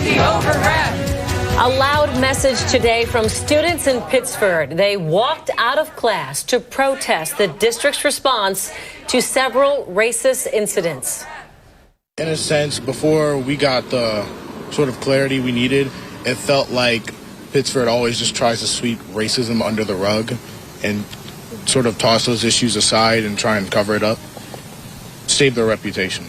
Safety over rap. A loud message today from students in Pittsford. They walked out of class to protest the district's response to several racist incidents. In a sense, before we got the sort of clarity we needed, it felt like Pittsford always just tries to sweep racism under the rug and sort of toss those issues aside and try and cover it up, save their reputation.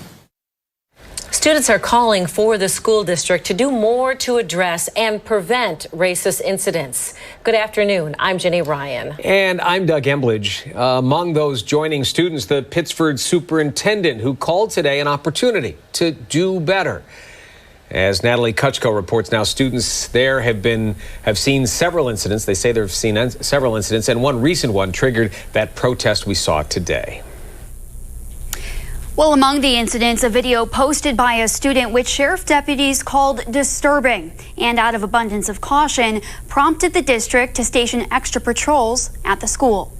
Students are calling for the school district to do more to address and prevent racist incidents. Good afternoon. I'm Jenny Ryan. And I'm Doug Embledge. Among those joining students, the Pittsford superintendent, who called today an opportunity to do better. As Natalie Kutchko reports now, students there have seen several incidents. They say they've seen several incidents, and one recent one triggered that protest we saw today. Well, among the incidents, a video posted by a student which sheriff deputies called disturbing and, out of abundance of caution, prompted the district to station extra patrols at the school.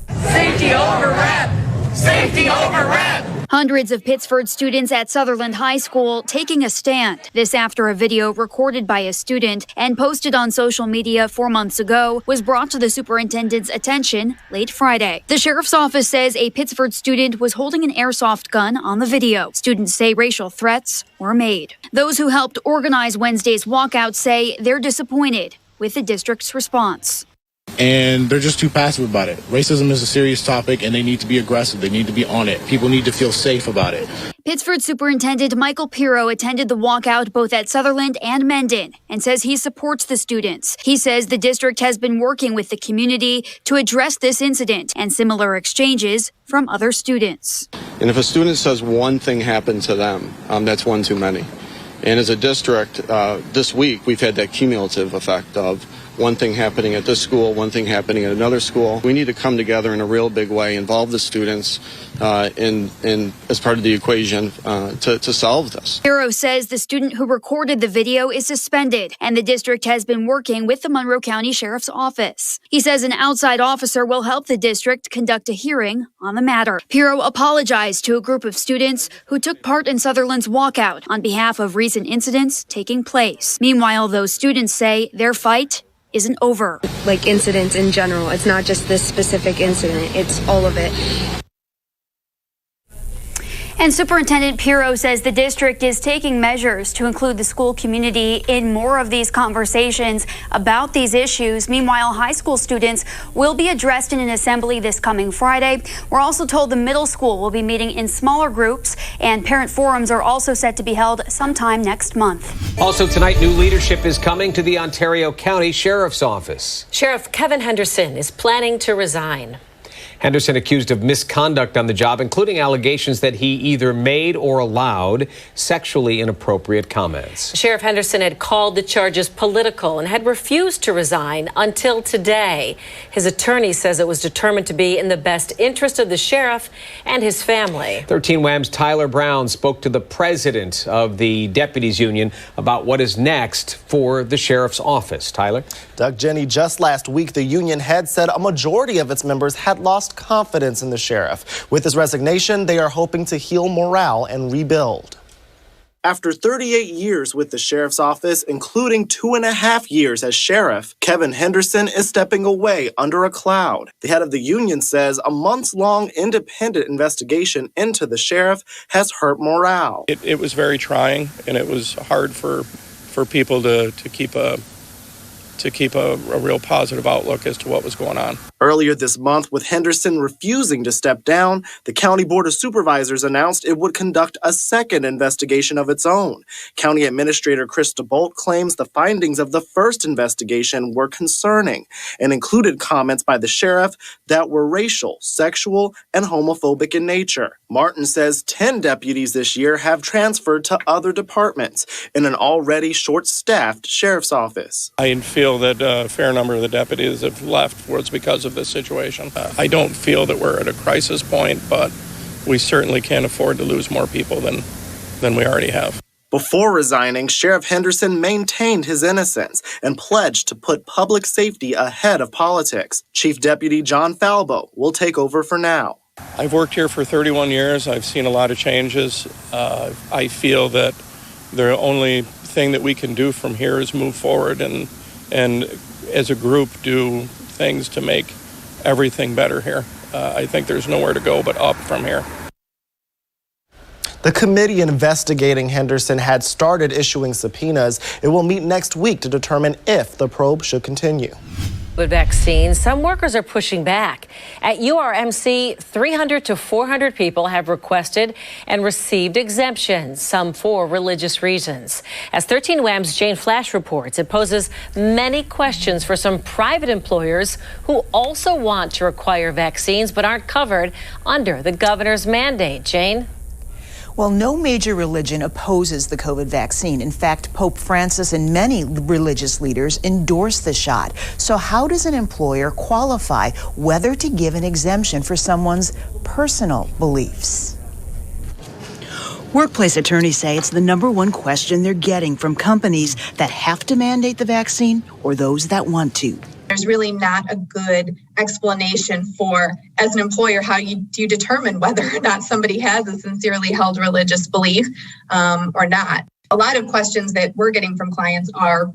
Safety over rap! Safety over rap! Hundreds of Pittsford students at Sutherland High School taking a stand. This after a video recorded by a student and posted on social media 4 months ago was brought to the superintendent's attention late Friday. The sheriff's office says a Pittsford student was holding an airsoft gun on the video. Students say racial threats were made. Those who helped organize Wednesday's walkout say they're disappointed with the district's response. And they're just too passive about it. Racism is a serious topic, and they need to be aggressive. They need to be on it. People need to feel safe about it. Pittsford Superintendent Michael Pirro attended the walkout both at Sutherland and Mendon and says he supports the students. He says the district has been working with the community to address this incident and similar exchanges from other students. And if a student says one thing happened to them, that's one too many. And as a district, this week, we've had that cumulative effect of one thing happening at this school, one thing happening at another school. We need to come together in a real big way, involve the students in as part of the equation to solve this. Pirro says the student who recorded the video is suspended, and the district has been working with the Monroe County Sheriff's Office. He says an outside officer will help the district conduct a hearing on the matter. Pirro apologized to a group of students who took part in Sutherland's walkout on behalf of recent incidents taking place. Meanwhile, those students say their fight isn't over. Like incidents in general. It's not just this specific incident. It's all of it. And Superintendent Pirro says the district is taking measures to include the school community in more of these conversations about these issues. Meanwhile, high school students will be addressed in an assembly this coming Friday. We're also told the middle school will be meeting in smaller groups, and parent forums are also set to be held sometime next month. Also tonight, new leadership is coming to the Ontario County Sheriff's Office. Sheriff Kevin Henderson is planning to resign. Henderson accused of misconduct on the job, including allegations that he either made or allowed sexually inappropriate comments. Sheriff Henderson had called the charges political and had refused to resign until today. His attorney says it was determined to be in the best interest of the sheriff and his family. 13 WHAM's Tyler Brown spoke to the president of the deputies union about what is next for the sheriff's office. Tyler? Doug, Jenny, just last week, the union had said a majority of its members had lost confidence in the sheriff. With his resignation, they are hoping to heal morale and rebuild. After 38 years with the sheriff's office, including 2.5 years as sheriff, Kevin Henderson is stepping away under a cloud. The head of the union says a months-long independent investigation into the sheriff has hurt morale. It was very trying, and it was hard for people to keep a real positive outlook as to what was going on. Earlier this month, with Henderson refusing to step down, the County Board of Supervisors announced it would conduct a second investigation of its own. County Administrator Krista Bolt claims the findings of the first investigation were concerning and included comments by the sheriff that were racial, sexual, and homophobic in nature. Martin says 10 deputies this year have transferred to other departments in an already short-staffed sheriff's office. I feel that a fair number of the deputies have left was because of this situation. I don't feel that we're at a crisis point, but we certainly can't afford to lose more people than we already have. Before resigning, Sheriff Henderson maintained his innocence and pledged to put public safety ahead of politics. Chief Deputy John Falbo will take over for now. I've worked here for 31 years. I've seen a lot of changes. I feel that the only thing that we can do from here is move forward and as a group do things to make everything better here. I think there's nowhere to go but up from here. The committee investigating Henderson had started issuing subpoenas. It will meet next week to determine if the probe should continue. With vaccines, some workers are pushing back. At URMC, 300 to 400 people have requested and received exemptions, some for religious reasons. As 13 WAM's Jane Flash reports, it poses many questions for some private employers who also want to require vaccines but aren't covered under the governor's mandate. Jane? Well, no major religion opposes the COVID vaccine. In fact, Pope Francis and many religious leaders endorse the shot. So how does an employer qualify whether to give an exemption for someone's personal beliefs? Workplace attorneys say it's the #1 question they're getting from companies that have to mandate the vaccine or those that want to. There's really not a good explanation for, as an employer, how do you determine whether or not somebody has a sincerely held religious belief or not. A lot of questions that we're getting from clients are,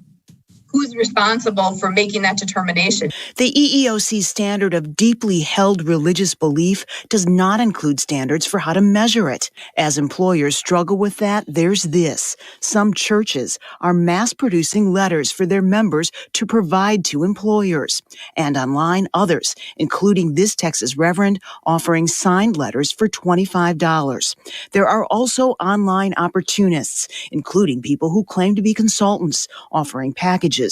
who's responsible for making that determination? The EEOC standard of deeply held religious belief does not include standards for how to measure it. As employers struggle with that, there's this. Some churches are mass producing letters for their members to provide to employers. And online, others, including this Texas Reverend, offering signed letters for $25. There are also online opportunists, including people who claim to be consultants, offering packages.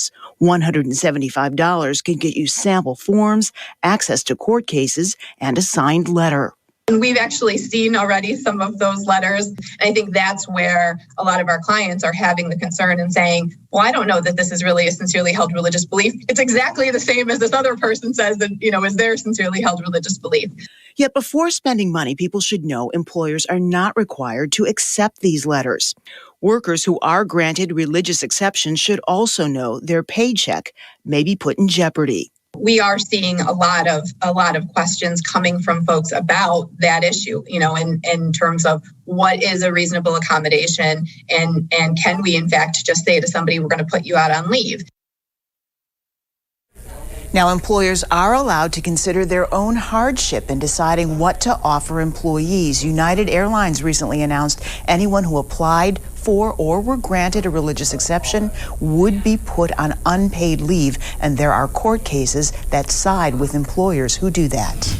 $175 can get you sample forms, access to court cases, and a signed letter. And we've actually seen already some of those letters. And I think that's where a lot of our clients are having the concern and saying, well, I don't know that this is really a sincerely held religious belief. It's exactly the same as this other person says that, is their sincerely held religious belief. Yet before spending money, people should know employers are not required to accept these letters. Workers who are granted religious exceptions should also know their paycheck may be put in jeopardy. We are seeing a lot of questions coming from folks about that issue, in terms of what is a reasonable accommodation and can we in fact just say to somebody, we're going to put you out on leave. Now, employers are allowed to consider their own hardship in deciding what to offer employees. United Airlines recently announced anyone who applied for or were granted a religious exception would be put on unpaid leave, and there are court cases that side with employers who do that.